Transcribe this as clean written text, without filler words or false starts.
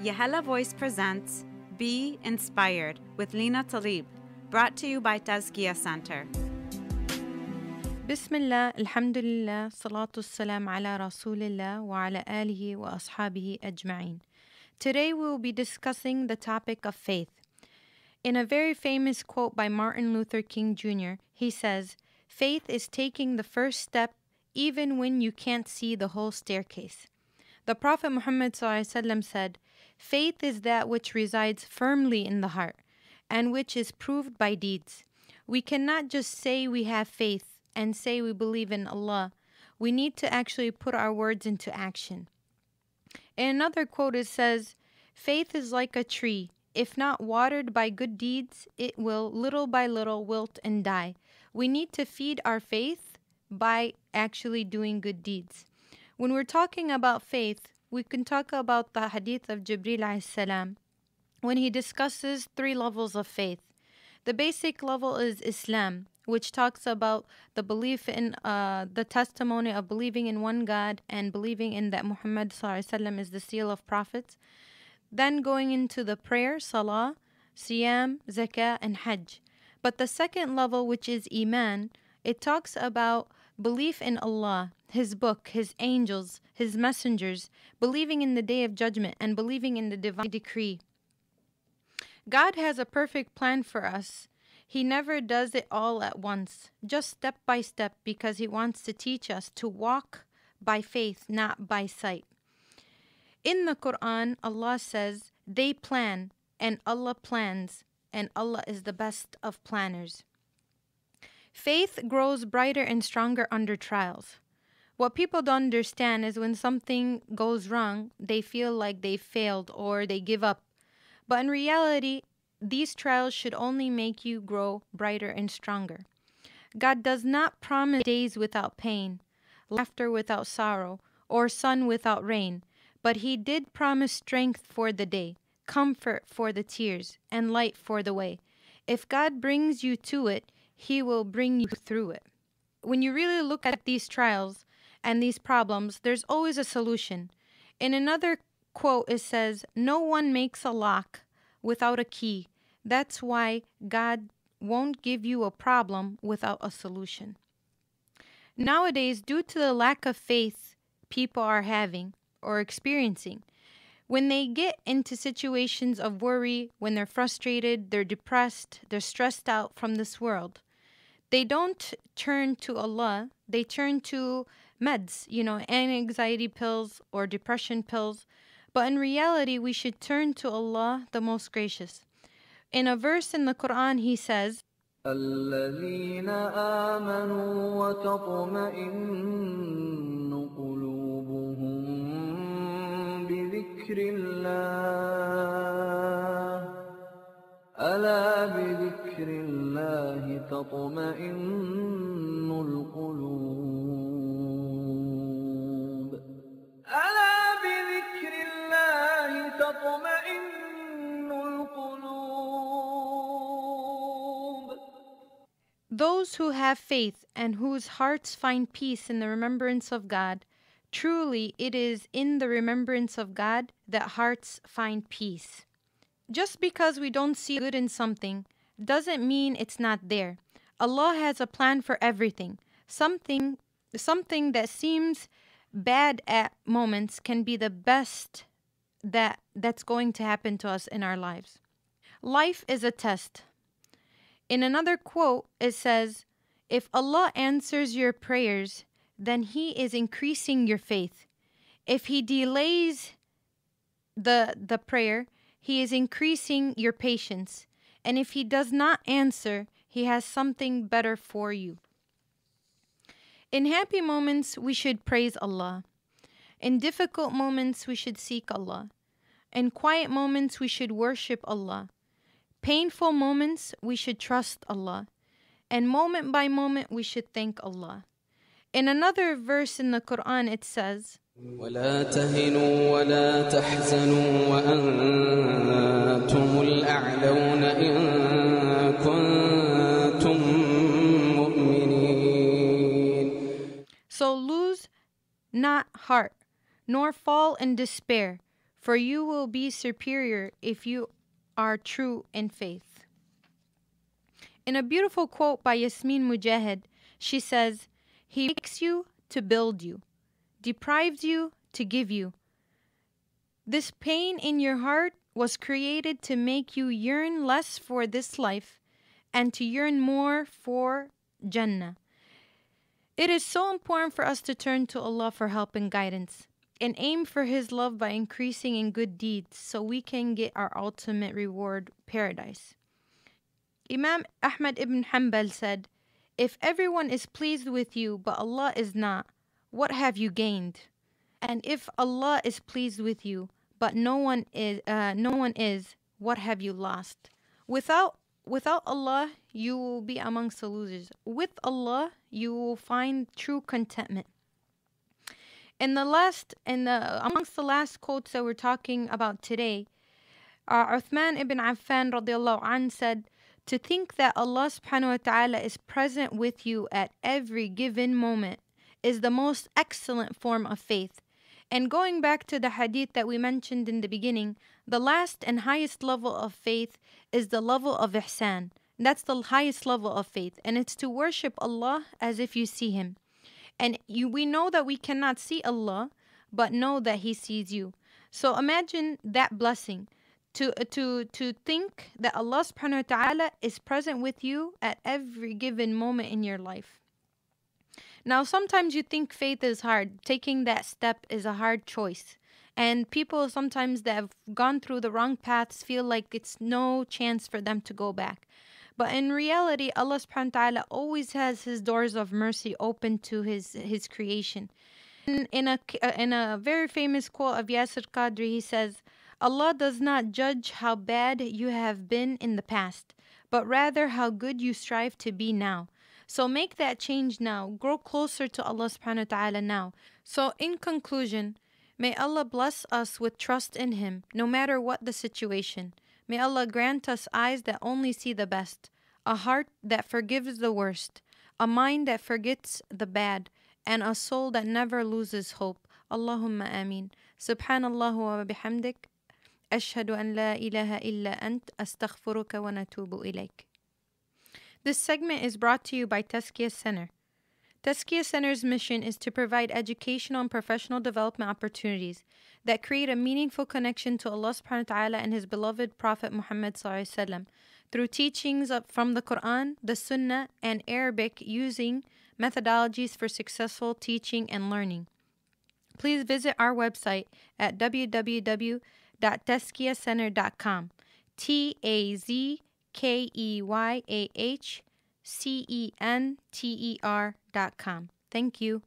Yahala Voice presents Be Inspired with Lena Tleib, brought to you by Tazkiya Center. Bismillah, alhamdulillah, salatu salam ala rasulillah wa ala alihi wa ashabihi ajma'in. Today we will be discussing the topic of faith. In a very famous quote by Martin Luther King Jr., he says, "Faith is taking the first step even when you can't see the whole staircase." The Prophet Muhammad ﷺ said, "Faith is that which resides firmly in the heart and which is proved by deeds." We cannot just say we have faith and say we believe in Allah. We need to actually put our words into action. In another quote it says, "Faith is like a tree. If not watered by good deeds, it will little by little wilt and die." We need to feed our faith by actually doing good deeds. When we're talking about faith, we can talk about the hadith of Jibreel alayhi salam when he discusses 3 levels of faith. The basic level is Islam, which talks about the belief in the testimony of believing in one God and believing in that Muhammad ﷺ is the seal of prophets. Then going into the prayer, salah, siyam, zakah, and hajj. But the second level, which is iman, it talks about belief in Allah, His book, His angels, His messengers, believing in the day of judgment, and believing in the divine decree. God has a perfect plan for us. He never does it all at once, just step by step, because He wants to teach us to walk by faith, not by sight. In the Quran, Allah says, "They plan, and Allah plans, and Allah is the best of planners." Faith grows brighter and stronger under trials. What people don't understand is when something goes wrong, they feel like they failed or they give up. But in reality, these trials should only make you grow brighter and stronger. God does not promise days without pain, laughter without sorrow, or sun without rain, but He did promise strength for the day, comfort for the tears, and light for the way. If God brings you to it, He will bring you through it. When you really look at these trials and these problems, there's always a solution. In another quote, it says, "No one makes a lock without a key. That's why God won't give you a problem without a solution." Nowadays, due to the lack of faith people are having or experiencing, when they get into situations of worry, when they're frustrated, they're depressed, they're stressed out from this world, they don't turn to Allah, they turn to meds, anxiety pills or depression pills. But in reality, we should turn to Allah, the Most Gracious. In a verse in the Quran, He says, الذين آمنوا وتطمئن قلوبهم بذكر الله ألا بذكر الله تطمئن القلوب ألا بذكر الله تطمئن القلوب. "Those who have faith and whose hearts find peace in the remembrance of God, truly it is in the remembrance of God that hearts find peace." Just because we don't see good in something doesn't mean it's not there. Allah has a plan for everything. Something that seems bad at moments can be the best that's going to happen to us in our lives. Life is a test. In another quote, it says, "If Allah answers your prayers, then He is increasing your faith. If He delays the prayer, He is increasing your patience. And if He does not answer, He has something better for you." In happy moments, we should praise Allah. In difficult moments, we should seek Allah. In quiet moments, we should worship Allah. Painful moments, we should trust Allah. And moment by moment, we should thank Allah. In another verse in the Quran, it says, ولا تهنوا ولا تحزنوا وأنتم الأعلون إن كنتم مؤمنين. So lose not heart, nor fall in despair, for you will be superior if you are true in faith. In a beautiful quote by Yasmin Mujahid, she says, "He makes you to build you, deprives you to give you. This pain in your heart was created to make you yearn less for this life and to yearn more for Jannah." It is so important for us to turn to Allah for help and guidance and aim for His love by increasing in good deeds so we can get our ultimate reward, paradise. Imam Ahmad ibn Hanbal said, "If everyone is pleased with you but Allah is not, what have you gained? And if Allah is pleased with you but no one is, what have you lost?" Without Allah, you will be amongst the losers. With Allah, you will find true contentment. Amongst the last quotes that we're talking about today, Uthman ibn Affan radiallahu anh said, "To think that Allah subhanahu wa ta'ala is present with you at every given moment is the most excellent form of faith." And going back to the hadith that we mentioned in the beginning, the last and highest level of faith is the level of ihsan. That's the highest level of faith. And it's to worship Allah as if you see Him. And we know that we cannot see Allah, but know that He sees you. So imagine that blessing. To think that Allah subhanahu wa ta'ala is present with you at every given moment in your life. Now, sometimes you think faith is hard. Taking that step is a hard choice. And people sometimes that have gone through the wrong paths feel like it's no chance for them to go back. But in reality, Allah subhanahu wa ta'ala always has His doors of mercy open to His creation. In a very famous quote of Yasir Qadri, he says, "Allah does not judge how bad you have been in the past, but rather how good you strive to be now. So make that change now. Grow closer to Allah subhanahu wa ta'ala now." So in conclusion, may Allah bless us with trust in Him, no matter what the situation. May Allah grant us eyes that only see the best, a heart that forgives the worst, a mind that forgets the bad, and a soul that never loses hope. Allahumma ameen. Subhanallah wa bihamdik. Ashhadu an la ilaha illa ant. Astaghfiruka wa natubu ilayk. This segment is brought to you by Tazkiyah Center. Tazkiyah Center's mission is to provide educational and professional development opportunities that create a meaningful connection to Allah subhanahu wa ta'ala and His beloved Prophet Muhammad sallallahu alaihi wasallam through teachings from the Quran, the Sunnah, and Arabic using methodologies for successful teaching and learning. Please visit our website at www.tazkiyahcenter.com. TazkeyahCenter.com. Thank you.